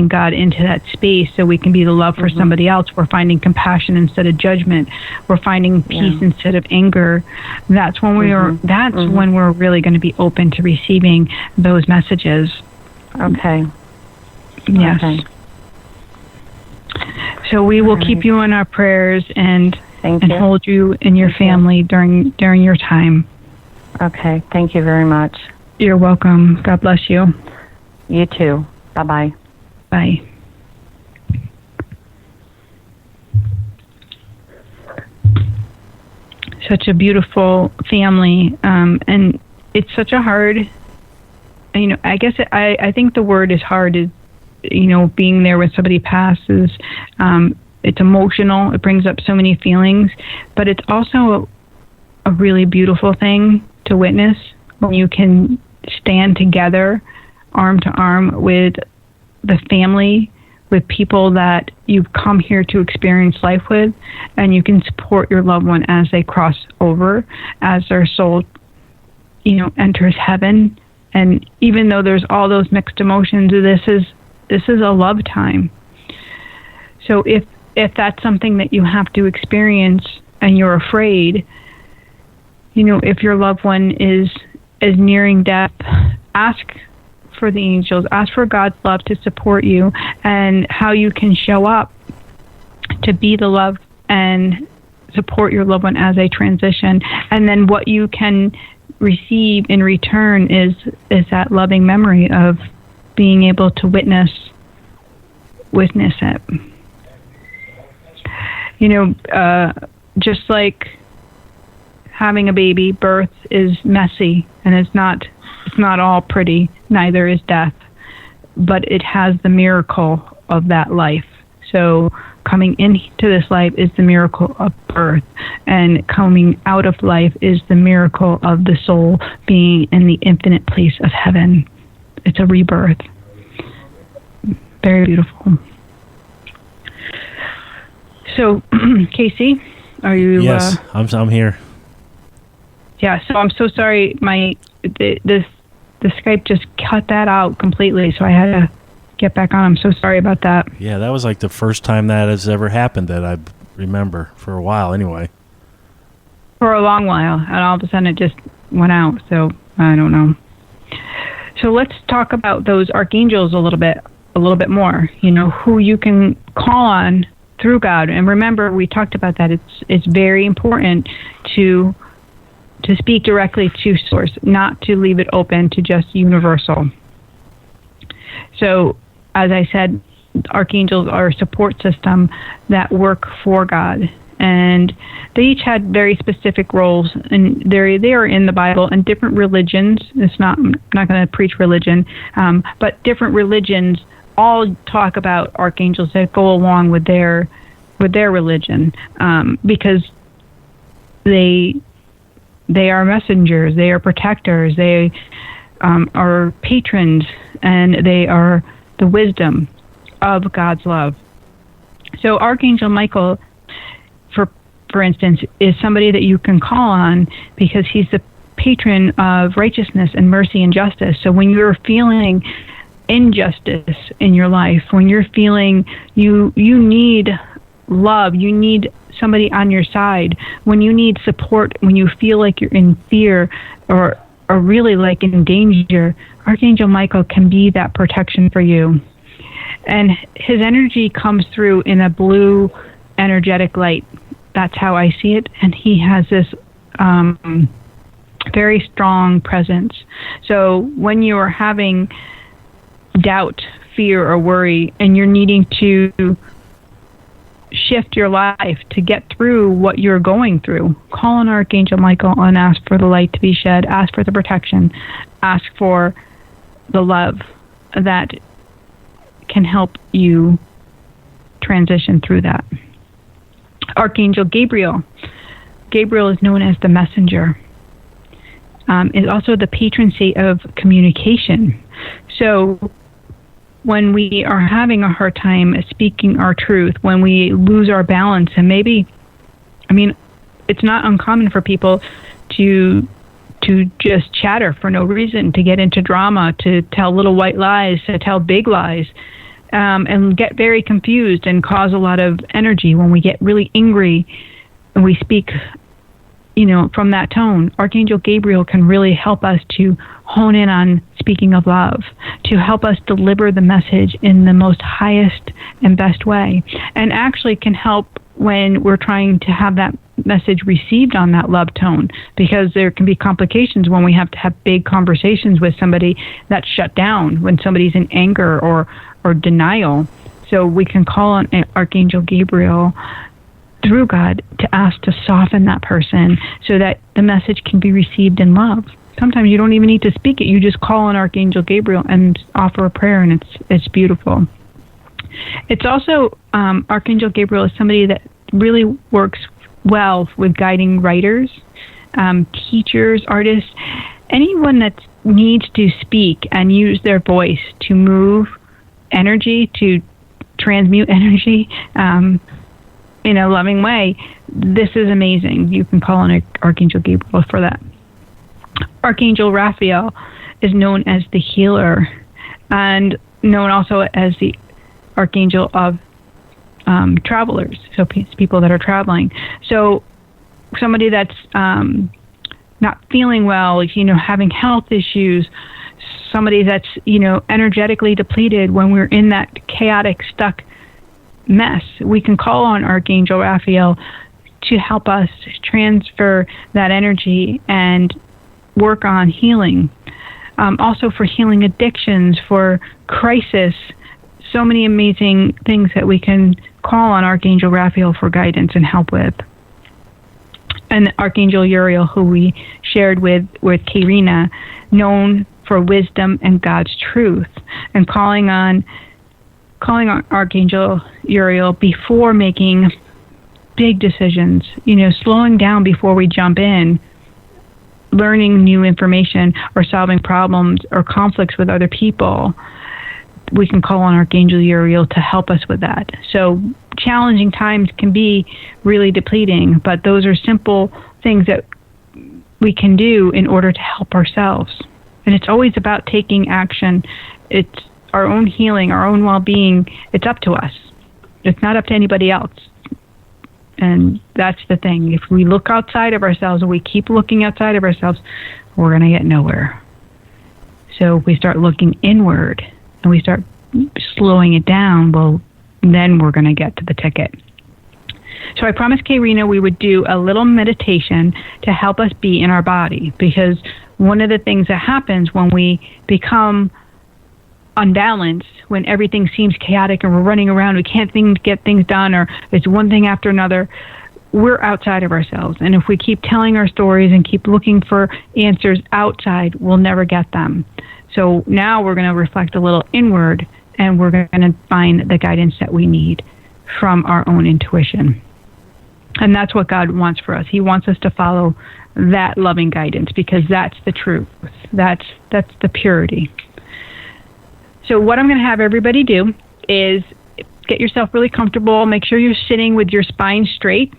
God into that space so we can be the love for somebody else. We're finding compassion instead of judgment. We're finding peace instead of anger. That's when when we're really going to be open to receiving those messages. Okay. Yes. Okay. So we will keep you in our prayers and Thank you. Hold you and your family during your time. Okay. Thank you very much. You're welcome. God bless you. You too. Bye-bye. Bye. Such a beautiful family, and it's such a hard. I guess I think the word is hard. Is being there when somebody passes. It's emotional. It brings up so many feelings, but it's also a really beautiful thing to witness when you can stand together, arm to arm with the family, with people that you've come here to experience life with, and you can support your loved one as they cross over, as their soul, enters heaven. And even though there's all those mixed emotions, this is a love time. So if that's something that you have to experience and you're afraid, if your loved one is nearing death, ask for the angels, ask for God's love to support you and how you can show up to be the love and support your loved one as they transition. And then what you can receive in return is that loving memory of being able to witness it. Just like having a baby, birth is messy and it's not all pretty, neither is death, but it has the miracle of that life. So coming into this life is the miracle of birth, and coming out of life is the miracle of the soul being in the infinite place of heaven. It's a rebirth. Very beautiful. So, Casey, are you? Yes, I'm here. Yeah. So I'm so sorry. The Skype just cut that out completely. So I had to get back on. I'm so sorry about that. Yeah, that was like the first time that has ever happened that I remember, for a while anyway. For a long while, and all of a sudden it just went out. So I don't know. So let's talk about those archangels a little bit more. Who you can call on through God. And remember, we talked about that. It's very important to speak directly to Source, not to leave it open to just universal. So, as I said, archangels are a support system that work for God, and they each had very specific roles, and they are in the Bible and different religions. I'm not going to preach religion, but different religions all talk about archangels that go along with their religion, because they are messengers, they are protectors, they are patrons, and they are the wisdom of God's love. So Archangel Michael, for instance, is somebody that you can call on because he's the patron of righteousness and mercy and justice. So when you're feeling injustice in your life, when you're feeling you need love, you need somebody on your side, when you need support, when you feel like you're in fear or really like in danger, Archangel Michael can be that protection for you. And his energy comes through in a blue energetic light. That's how I see it. And he has this very strong presence. So when you are having doubt, fear, or worry, and you're needing to shift your life, to get through what you're going through, call on Archangel Michael and ask for the light to be shed, ask for the protection, ask for the love that can help you transition through that. Archangel Gabriel. Gabriel is known as the messenger. Is also the patron saint of communication. So when we are having a hard time speaking our truth, when we lose our balance, and maybe, it's not uncommon for people to just chatter for no reason, to get into drama, to tell little white lies, to tell big lies, and get very confused and cause a lot of energy when we get really angry and we speak, from that tone. Archangel Gabriel can really help us to hone in on speaking of love, to help us deliver the message in the most highest and best way, and actually can help when we're trying to have that message received on that love tone, because there can be complications when we have to have big conversations with somebody that's shut down, when somebody's in anger or denial. So we can call on Archangel Gabriel through God to ask to soften that person so that the message can be received in love. Sometimes you don't even need to speak it. You just call on Archangel Gabriel and offer a prayer, and it's beautiful. It's also, Archangel Gabriel is somebody that really works well with guiding writers, teachers, artists, anyone that needs to speak and use their voice to move energy, to transmute energy in a loving way. This is amazing. You can call on Archangel Gabriel for that. Archangel Raphael is known as the healer, and known also as the Archangel of travelers, so people that are traveling. So somebody that's not feeling well, having health issues, somebody that's, energetically depleted, when we're in that chaotic, stuck mess, we can call on Archangel Raphael to help us transfer that energy and work on healing. Also for healing addictions, for crisis, so many amazing things that we can call on Archangel Raphael for guidance and help with. And Archangel Uriel, who we shared with Karina, known for wisdom and God's truth, and calling on Archangel Uriel before making big decisions, slowing down before we jump in, learning new information or solving problems or conflicts with other people. We can call on Archangel Uriel to help us with that. So challenging times can be really depleting, but those are simple things that we can do in order to help ourselves. And it's always about taking action. It's our own healing, our own well-being. It's up to us. It's not up to anybody else. And that's the thing. If we look outside of ourselves and we keep looking outside of ourselves, we're going to get nowhere. So if we start looking inward and we start slowing it down, well, then we're going to get to the ticket. So I promised Karina we would do a little meditation to help us be in our body, because one of the things that happens when we become unbalanced, when everything seems chaotic and we're running around, we can't get things done, or it's one thing after another, we're outside of ourselves. And if we keep telling our stories and keep looking for answers outside, we'll never get them. So now we're going to reflect a little inward, and we're going to find the guidance that we need from our own intuition. And that's what God wants for us. He wants us to follow that loving guidance, because that's the truth. That's the purity. So what I'm going to have everybody do is get yourself really comfortable. Make sure you're sitting with your spine straight.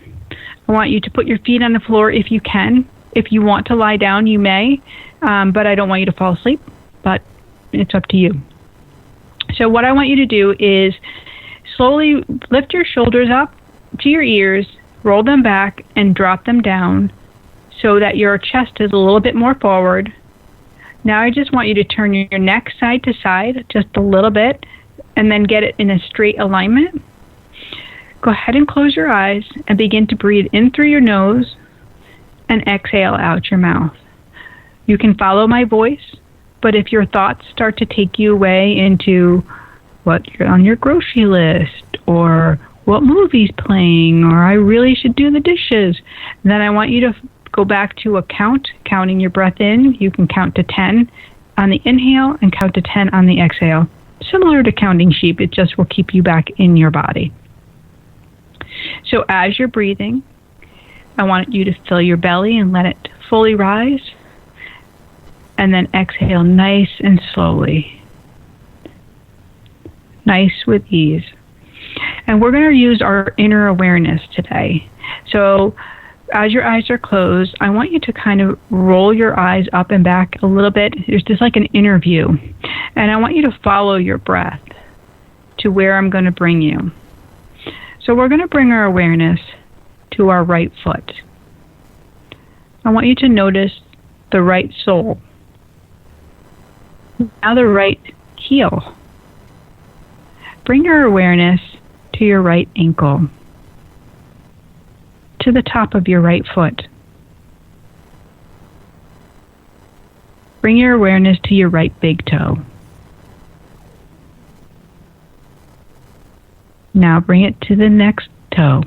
I want you to put your feet on the floor if you can. If you want to lie down, you may, but I don't want you to fall asleep, but it's up to you. So what I want you to do is slowly lift your shoulders up to your ears, roll them back, and drop them down so that your chest is a little bit more forward. Now I just want you to turn your neck side to side just a little bit, and then get it in a straight alignment. Go ahead and close your eyes and begin to breathe in through your nose and exhale out your mouth. You can follow my voice, but if your thoughts start to take you away into what you're on your grocery list, or what movie's playing, or I really should do the dishes. Then I want you to go back to a count, counting your breath in. You can count to 10 on the inhale and count to 10 on the exhale. Similar to counting sheep, it just will keep you back in your body. So as you're breathing, I want you to fill your belly and let it fully rise. And then exhale nice and slowly. Nice with ease. And we're going to use our inner awareness today. So as your eyes are closed, I want you to kind of roll your eyes up and back a little bit. There's just like an inner view. And I want you to follow your breath to where I'm going to bring you. So we're going to bring our awareness to our right foot. I want you to notice the right sole. Now the right heel. Bring your awareness to your right ankle, to the top of your right foot. Bring your awareness to your right big toe. Now bring it to the next toe.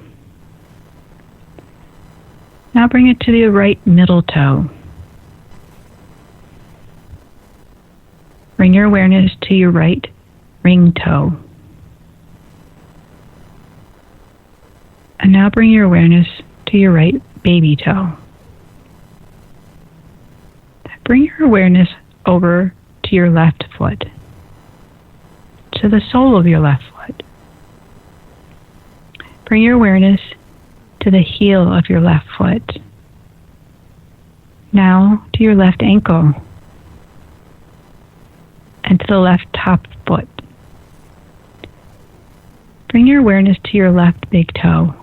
Now bring it to the right middle toe. Bring your awareness to your right ring toe. And now bring your awareness to your right baby toe. Bring your awareness over to your left foot, to the sole of your left foot. Bring your awareness to the heel of your left foot. Now to your left ankle and to the left top foot. Bring your awareness to your left big toe.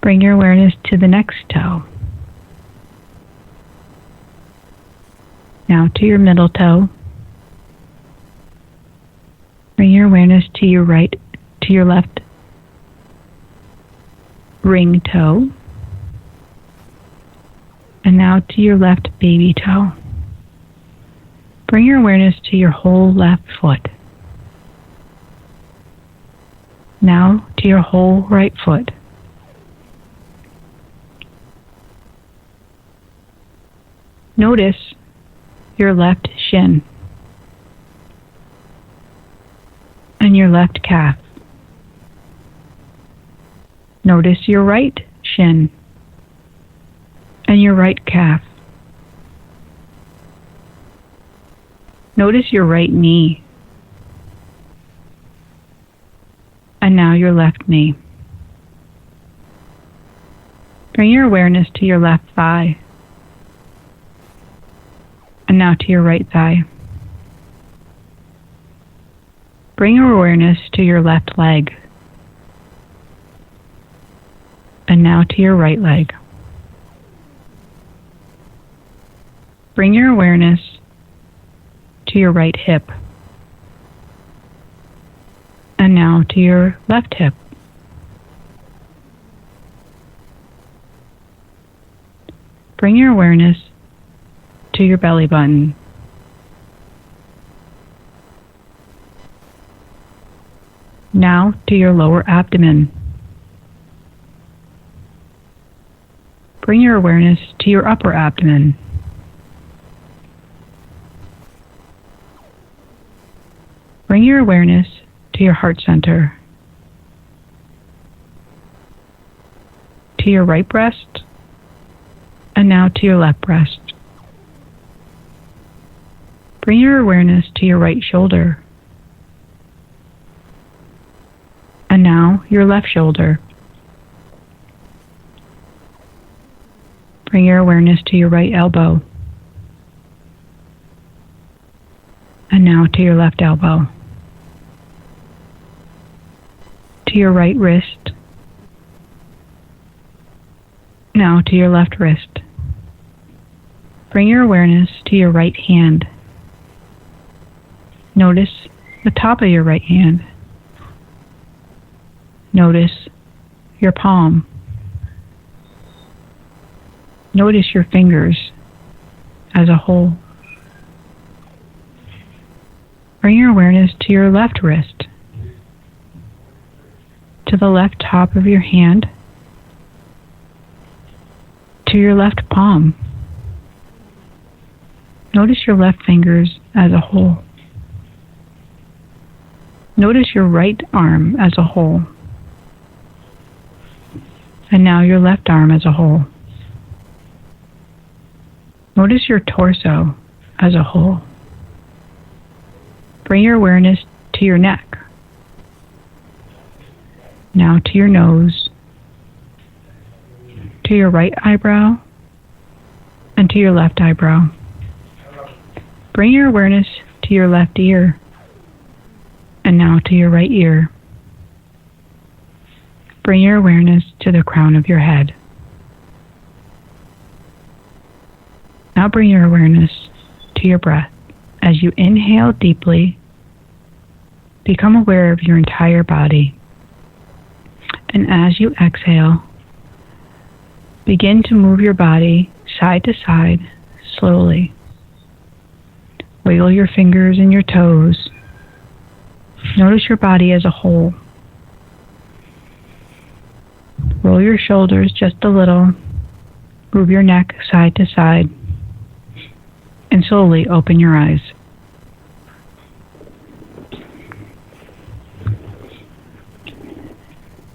Bring your awareness to the next toe. Now to your middle toe. Bring your awareness to your left ring toe. And now to your left baby toe. Bring your awareness to your whole left foot. Now to your whole right foot. Notice your left shin and your left calf. Notice your right shin and your right calf. Notice your right knee and now your left knee. Bring your awareness to your left thigh and now to your right thigh. Bring your awareness to your left leg and now to your right leg. Bring your awareness to your right hip and now to your left hip. Bring your awareness to your belly button. Now to your lower abdomen. Bring your awareness to your upper abdomen. Bring your awareness to your heart center, to your right breast, and now to your left breast. Bring your awareness to your right shoulder, and now your left shoulder. Bring your awareness to your right elbow, and now to your left elbow. To your right wrist, now to your left wrist. Bring your awareness to your right hand. Notice the top of your right hand. Notice your palm. Notice your fingers as a whole. Bring your awareness to your left wrist. to the left top of your hand, to your left palm. Notice your left fingers as a whole. Notice your right arm as a whole. And now your left arm as a whole. Notice your torso as a whole. Bring your awareness to your neck. Now to your nose, to your right eyebrow, and to your left eyebrow. Bring your awareness to your left ear, and now to your right ear. Bring your awareness to the crown of your head. Now bring your awareness to your breath. As you inhale deeply, become aware of your entire body. And as you exhale, begin to move your body side to side slowly. Wiggle your fingers and your toes. Notice your body as a whole. Roll your shoulders just a little. Move your neck side to side. And slowly open your eyes.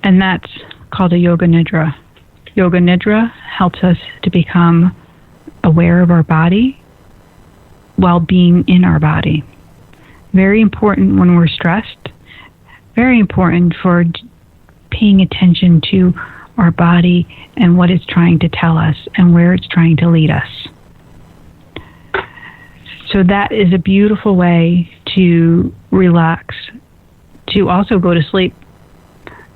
And that's called a Yoga Nidra. Yoga Nidra helps us to become aware of our body while being in our body. Very important when we're stressed. Very important for paying attention to our body and what it's trying to tell us and where it's trying to lead us. So that is a beautiful way to relax, to also go to sleep.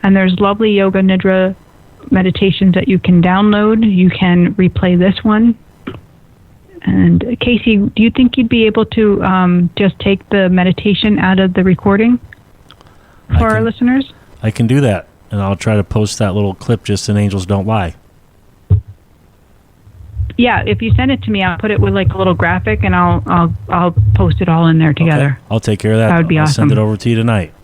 And there's lovely Yoga Nidra meditations that you can download. You can replay this one. And Casey, do you think you'd be able to just take the meditation out of the recording for our listeners? I can do that, and I'll try to post that little clip just in Angels Don't Lie. Yeah, if you send it to me, I'll put it with like a little graphic, and I'll post it all in there together. Okay. I'll take care of that. That would be awesome. I'll send it over to you tonight.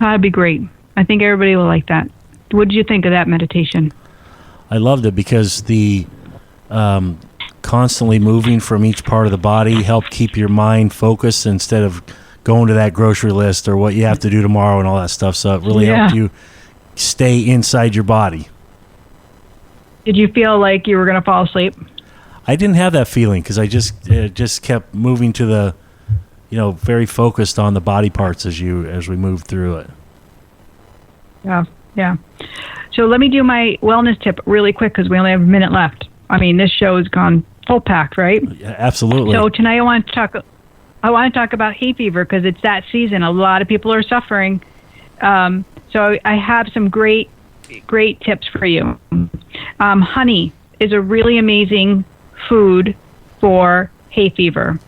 That'd be great. I think everybody will like that. What did you think of that meditation? I loved it because the constantly moving from each part of the body helped keep your mind focused instead of going to that grocery list or what you have to do tomorrow and all that stuff. So it really helped you stay inside your body. Did you feel like you were going to fall asleep? I didn't have that feeling because I just kept moving to the, very focused on the body parts as we moved through it. Yeah. So let me do my wellness tip really quick because we only have a minute left. I mean, this show has gone full packed, right? Yeah, absolutely. So tonight I want to talk about hay fever because it's that season. A lot of people are suffering. So I have some great tips for you. Honey is a really amazing food for hay fever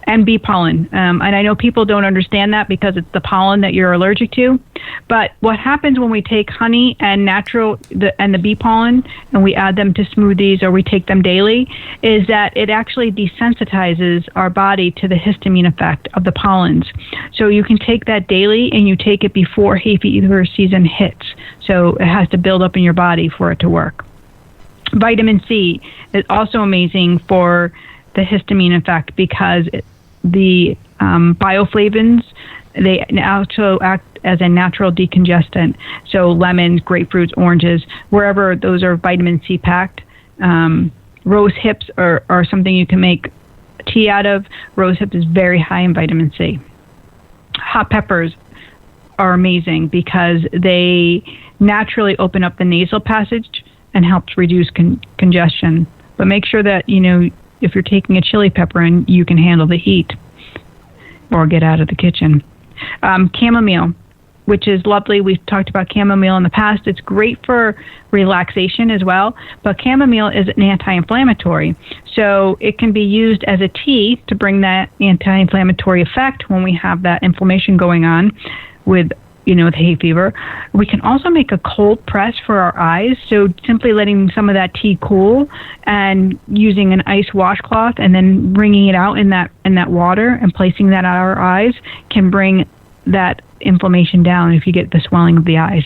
and bee pollen. And I know people don't understand that because it's the pollen that you're allergic to. But what happens when we take honey and the bee pollen and we add them to smoothies or we take them daily is that it actually desensitizes our body to the histamine effect of the pollens. So you can take that daily and you take it before hay fever season hits. So it has to build up in your body for it to work. Vitamin C is also amazing for the histamine effect because the bioflavonoids, they also act as a natural decongestant. So lemons, grapefruits, oranges, wherever those are vitamin C packed. Rose hips are something you can make tea out of. Rose hips is very high in vitamin C. Hot peppers are amazing because they naturally open up the nasal passage and helps reduce congestion. But make sure that, if you're taking a chili pepper in, you can handle the heat or get out of the kitchen. Chamomile, which is lovely. We've talked about chamomile in the past. It's great for relaxation as well, but chamomile is an anti-inflammatory. So it can be used as a tea to bring that anti-inflammatory effect when we have that inflammation going on with with hay fever. We can also make a cold press for our eyes. So simply letting some of that tea cool and using an ice washcloth and then wringing it out in that water and placing that on our eyes can bring that inflammation down if you get the swelling of the eyes.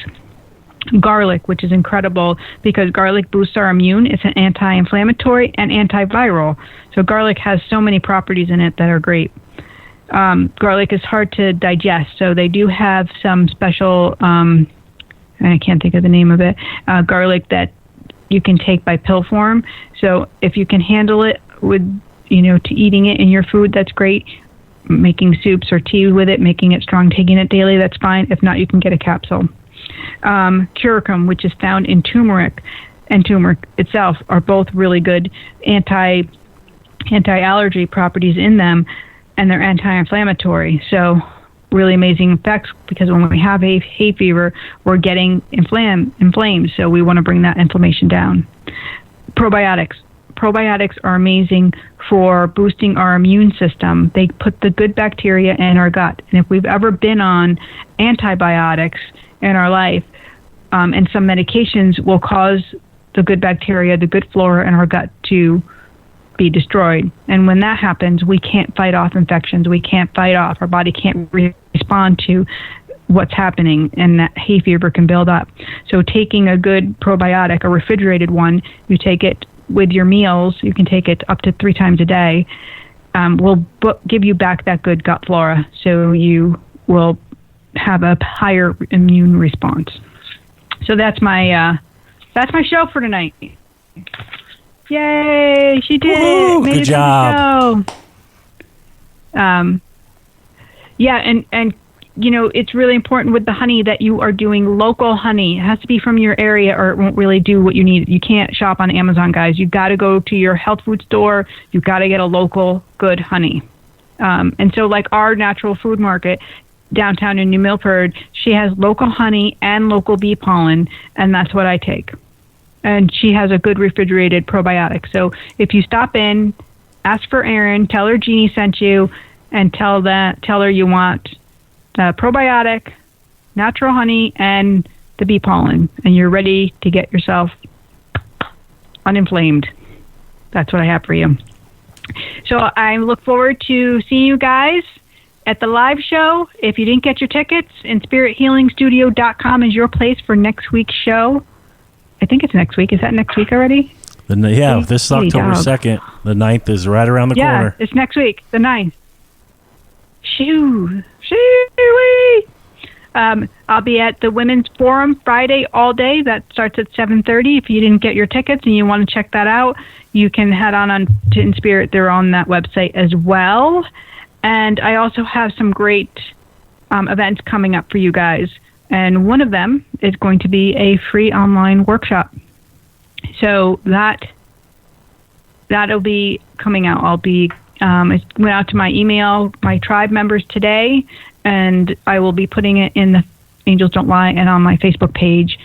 Garlic, which is incredible because garlic boosts our immune. It's an anti-inflammatory and antiviral. So garlic has so many properties in it that are great. Garlic is hard to digest, so they do have some special, I can't think of the name of it, garlic that you can take by pill form. So if you can handle it with, to eating it in your food, that's great. Making soups or tea with it, making it strong, taking it daily, that's fine. If not, you can get a capsule. Curcum, which is found in turmeric, and turmeric itself are both really good anti-allergy properties in them, and they're anti-inflammatory. So really amazing effects, because when we have a hay fever, we're getting inflamed. So we want to bring that inflammation down. Probiotics. Probiotics are amazing for boosting our immune system. They put the good bacteria in our gut. And if we've ever been on antibiotics in our life, and some medications will cause the good bacteria, the good flora in our gut to be destroyed. And when that happens, we can't fight off infections. We can't fight off. Our body can't respond to what's happening, and that hay fever can build up. So taking a good probiotic, a refrigerated one, you take it with your meals. You can take it up to 3 times a day. Will give you back that good gut flora, so you will have a higher immune response. So that's my show for tonight. Yay! She did. Woo-hoo, made good it job. To the show. Yeah, and it's really important with the honey that you are doing local honey. It has to be from your area, or it won't really do what you need. You can't shop on Amazon, guys. You've got to go to your health food store. You've got to get a local good honey. And so, like our natural food market downtown in New Milford, she has local honey and local bee pollen, and that's what I take. And she has a good refrigerated probiotic. So if you stop in, ask for Erin, tell her Jeannie sent you, and tell her you want the probiotic, natural honey, and the bee pollen, and you're ready to get yourself uninflamed. That's what I have for you. So I look forward to seeing you guys at the live show. If you didn't get your tickets, InSpiritHealingStudio.com is your place for next week's show. I think it's next week. Is that next week already? This is October 2nd. The 9th is right around the corner. Yeah, it's next week, the 9th. Shoo-wee! I'll be at the Women's Forum Friday all day. That starts at 7:30. If you didn't get your tickets and you want to check that out, you can head on to InSpirit. They're on that website as well. And I also have some great events coming up for you guys. And one of them is going to be a free online workshop. So that'll be coming out. I went out to my email, my tribe members today, and I will be putting it in the Angels Don't Lie and on my Facebook page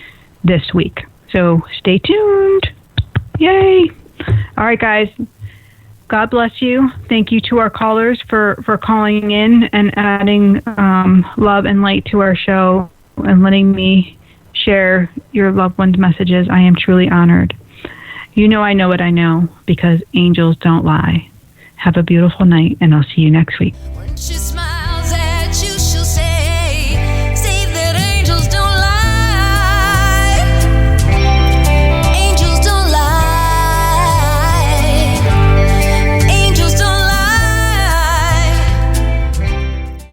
this week. So stay tuned. Yay. All right, guys. God bless you. Thank you to our callers for calling in and adding love and light to our show and letting me share your loved ones' messages. I am truly honored. I know what I know, because angels don't lie. Have a beautiful night, and I'll see you next week.